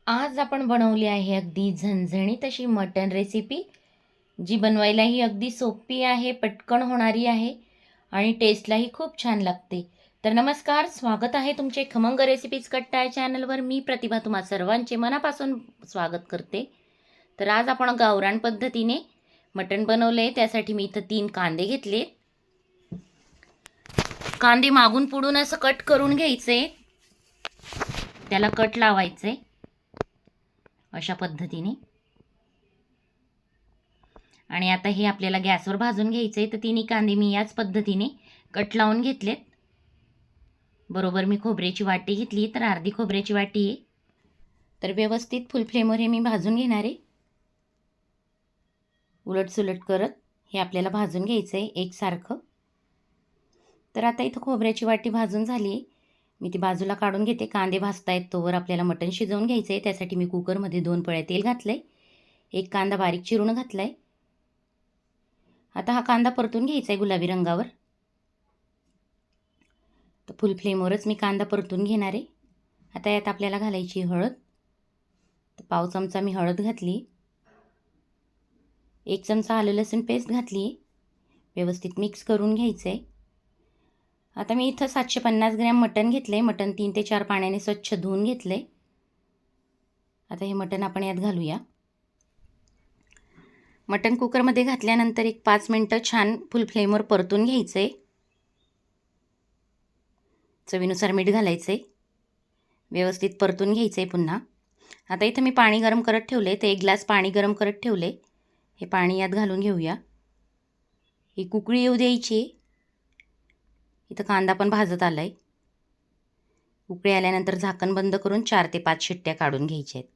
आज आपण बनवली आहे अगदी झणझणीत अशी मटण रेसिपी, जी बनवायलाही अगदी सोपी आहे, पटकन होणारी आहे आणि टेस्टलाही खूप छान लागते. तर नमस्कार, स्वागत आहे तुमचे खमंग रेसिपीज कट्टा या चॅनलवर. मी प्रतिभा तुम्हा सर्वांचे मनापासून स्वागत करते. तर आज आपण गावरान पद्धतीने मटण बनवले. त्यासाठी मी इथं 3 कांदे घेतले. कांदे मागून पुढून असं कट करून घ्यायचे, त्याला कट लावायचे अशा पद्धतीने. आणि आता हे आपल्याला गॅसवर भाजून घ्यायचे. तर 3 कांदे मी याच पद्धतीने कट लावून घेतलेत. बरोबर मी खोबऱ्याची वाटी घेतली, तर अर्धी खोबऱ्याची वाटी आहे. तर व्यवस्थित फुल फ्लेमवर हे मी भाजून घेणार आहे. उलटसुलट करत हे आपल्याला भाजून घ्यायचं आहे एकसारखं. तर आता इथं खोबऱ्याची वाटी भाजून झाली आहे. मी ती बाजूला काढून घेते. कांदे भाजतायत तोवर आपल्याला मटण शिजवून घ्यायचं आहे. त्यासाठी मी कुकरमध्ये 2 पळ्या तेल घातलं आहे. एक कांदा बारीक चिरून घातला आहे. आता हा कांदा परतून घ्यायचा आहे गुलाबी रंगावर. तर फुल फ्लेमवरच मी कांदा परतून घेणार आहे. आता यात आपल्याला घालायची हळद. तर पाव चमचा मी हळद घातली. 1 चमचा आलं लसूण पेस्ट घातली. व्यवस्थित मिक्स करून घ्यायचं आहे. आता मी इथं 750 ग्रॅम मटण घेतलं आहे. मटण 3 ते 4 पाण्याने स्वच्छ धुवून घेतलं आहे. आता हे मटण आपण यात घालूया. मटण कुकरमध्ये घातल्यानंतर एक 5 मिनटं छान फुल फ्लेमवर परतून घ्यायचं आहे. चवीनुसार मीठ घालायचं आहे. व्यवस्थित परतून घ्यायचं आहे पुन्हा. आता इथं मी पाणी गरम करत ठेवले. तर 1 ग्लास पाणी गरम करत ठेवले. हे पाणी यात घालून घेऊया. ही उकळी येऊ द्यायची. इथं कांदा पण भाजत आला आहे. उकळी आल्यानंतर झाकण बंद करून 4 ते 5 शिट्ट्या काढून घ्यायच्या आहेत.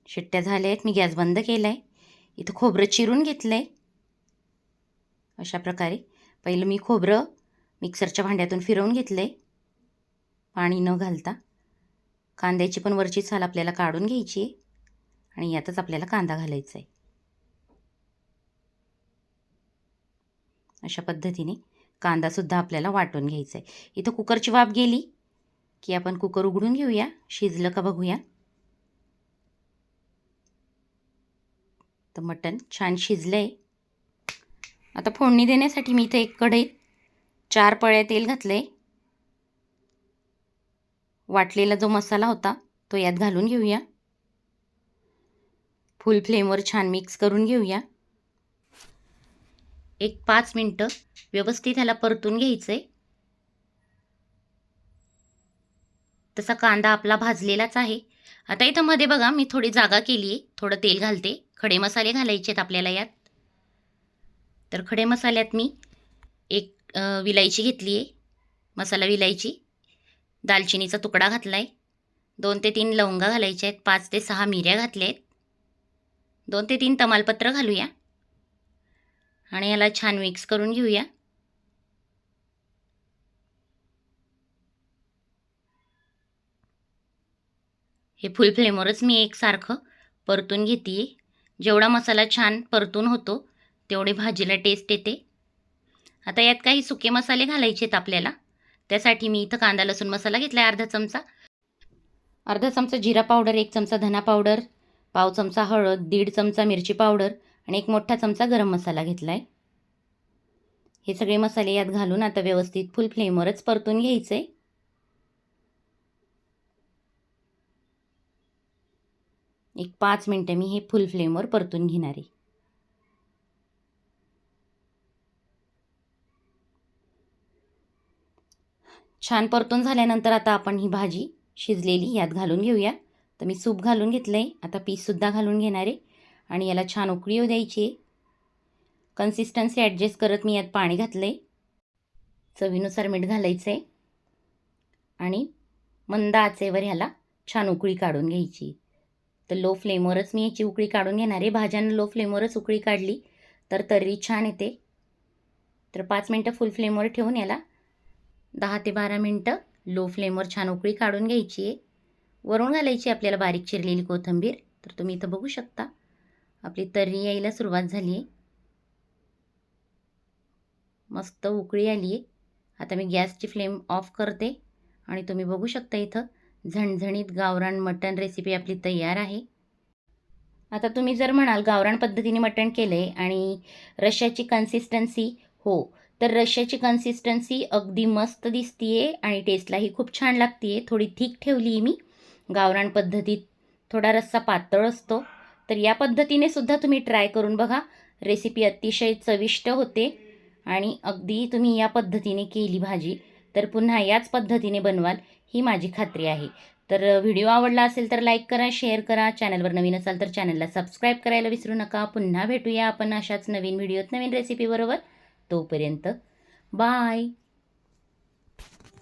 शिट्ट्या झाल्या आहेत. मी गॅस बंद केला आहे. इथं खोबरं चिरून घेतलं आहे. अशा प्रकारे पहिलं मी खोबरं मिक्सरच्या भांड्यातून फिरवून घेतलं आहे, पाणी न घालता. कांद्याची पण वरची साल आपल्याला काढून घ्यायची आहे आणि यातच आपल्याला कांदा घालायचा आहे. अशा पद्धतीने कांदासुद्धा आपल्याला वाटून घ्यायचा आहे. इथं कुकरची वाफ गेली की आपण कुकर उघडून घेऊया. शिजलं का बघूया. तर मटण छान शिजलं आहे. आता फोडणी देण्यासाठी मी इथे एक कढईत 4 पळ्या तेल घातलं आहे. वाटलेला जो मसाला होता तो यात घालून घेऊया. फुल फ्लेमवर छान मिक्स करून घेऊया. एक 5 मिनटं व्यवस्थित ह्याला परतून घ्यायचं आहे. तसा कांदा आपला भाजलेलाच आहे. आता इथं मध्ये बघा मी थोडी जागा केली आहे. थोडं तेल घालते. खडे मसाले घालायचे आहेत आपल्याला यात. तर खडे मसाल्यात मी एक विलायची घेतली आहे. मसाला विलायची. दालचिनीचा तुकडा घातला आहे. 2 ते 3 लवंगा घालायच्या आहेत. 5 ते 6 मिऱ्या घातल्या आहेत. 2 ते 3 तमालपत्र घालूया आणि याला छान मिक्स करून घेऊया. हे फुल फ्लेमवरच मी एकसारखं परतून घेते. जेवढा मसाला छान परतून होतो तेवढे भाजीला टेस्ट येते. आता यात काही सुके मसाले घालायचे आहेत आपल्याला. त्यासाठी मी इथं कांदा लसूण मसाला घेतला आहे अर्धा चमचा जिरा पावडर, 1 चमचा धना पावडर, पाव चमचा हळद, 1.5 चमचा मिरची पावडर आणि 1 मोठा चमचा गरम मसाला घेतला आहे. हे सगळे मसाले यात घालून आता व्यवस्थित फुल फ्लेमवरच परतून घ्यायचं आहे. एक 5 मिनटं मी हे फुल फ्लेमवर परतून घेणार आहे. छान परतून झाल्यानंतर आता आपण ही भाजी शिजलेली यात घालून घेऊया. तर मी सूप घालून घेतलं आहे. आता पीससुद्धा घालून घेणार आहे आणि याला छान उकळी येऊ द्यायची आहे. कन्सिस्टन्सी ॲडजस्ट करत मी यात पाणी घातलं आहे. चवीनुसार मीठ घालायचं आहे आणि मंद आचेवर ह्याला छान उकळी काढून घ्यायची. तर लो फ्लेमवरच मी याची उकळी काढून घेणार आहे. भाज्यांना लो फ्लेमवरच उकळी काढली तर तर्री छान येते. तर 5 मिनटं फुल फ्लेमवर ठेवून याला 10 ते 12 मिनटं लो फ्लेमवर छान उकळी काढून घ्यायची आहे. वरून घालायची आपल्याला बारीक चिरलेली कोथिंबीर. तर तुम्ही इथं बघू शकता आपली तर्री यायला सुरुवात झाली आहे. मस्त उकळी आली आहे. आता मी गॅसची फ्लेम ऑफ करते आणि तुम्ही बघू शकता इथं झणझणीत गावरान मटण रेसिपी आपली तयार आहे. आता तुम्ही जर म्हणाल गावरान पद्धतीने मटण केलं आहे आणि रश्श्याची कन्सिस्टन्सी, हो, तर रश्श्याची कन्सिस्टन्सी अगदी मस्त दिसते आहे आणि टेस्टलाही खूप छान लागते आहे. थोडी थिक ठेवली आहे मी. गावरान पद्धतीत थोडा रस्सा पातळ असतो. तर या पद्धतीने सुद्धा तुम्ही ट्राय करून बघा. रेसिपी अतिशय चविष्ट होते आणि अगदी तुम्ही या पद्धतीने केली भाजी तर पुन्हा याच पद्धतीने बनवाल ही माझी खात्री आहे. तर व्हिडिओ आवडला असेल तर लाईक करा, शेअर करा. चॅनलवर नवीन असाल तर चॅनलला सबस्क्राईब करायला विसरू नका. पुन्हा भेटूया आपण अशाच नवीन व्हिडिओत नवीन रेसिपीबरोबर. तोपर्यंत बाय.